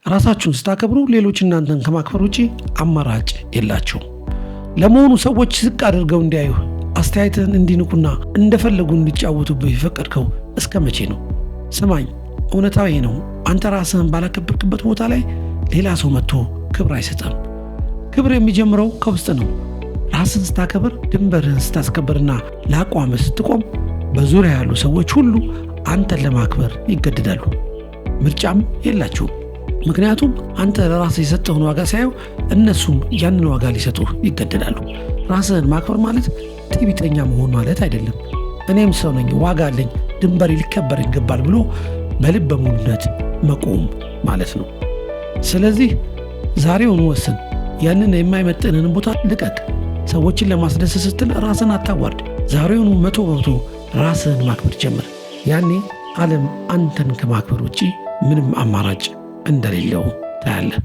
ራሳችሁን ስታከብሩ ሌሎች እናንተን ከማክበር ውጪ አማራጭ የላቸውም። ለመሆኑ ሰዎች ዝቅ አድርገው እንዲያዩ አስተያየትህን እንዲንቁና እንደፈለጉ እንዲጫወቱብህ የፈቀድከው እስከ መቼ ነው? ስማኝ፣ እውነታው ይሄ ነው። አንተ ራስህን ባላከበርክበት ቦታ ላይ ሌላ ሰው መጥቶ ክብር አይሰጥም። ክብር የሚጀምረው ከውስጥ ነው። ራስን ስታከብር፣ ድንበርህን ስታስከብርና ለአቋምህ ስትቆም በዙሪያ ያሉ ሰዎች ሁሉ አንተን ለማክበር ይገደዳሉ። ምርጫም የላቸውም። ምክንያቱም አንተ ለራስህ የሰጠውን ዋጋ ሳየው እነሱም ያንን ዋጋ ሊሰጡህ ይገደዳሉ። ራስህን ማክበር ማለት ትዕቢተኛ መሆን ማለት አይደለም። እኔም ሰው ነኝ፣ ዋጋ አለኝ፣ ድንበሬ ሊከበር ይገባል ብሎ በልበ ሙሉነት መቆም ማለት ነው። ስለዚህ ዛሬውን ወስን። ያንን የማይመጥንህን ቦታ ልቀቅ። ሰዎችን ለማስደሰት ስትል ራስን አታዋርድ። ዛሬውኑ 100% ራስህን ማክበር ጀምር። ያኔ ዓለም አንተን ከማክበር ውጪ ምንም አማራጭ እንደሌለው ታያለህ።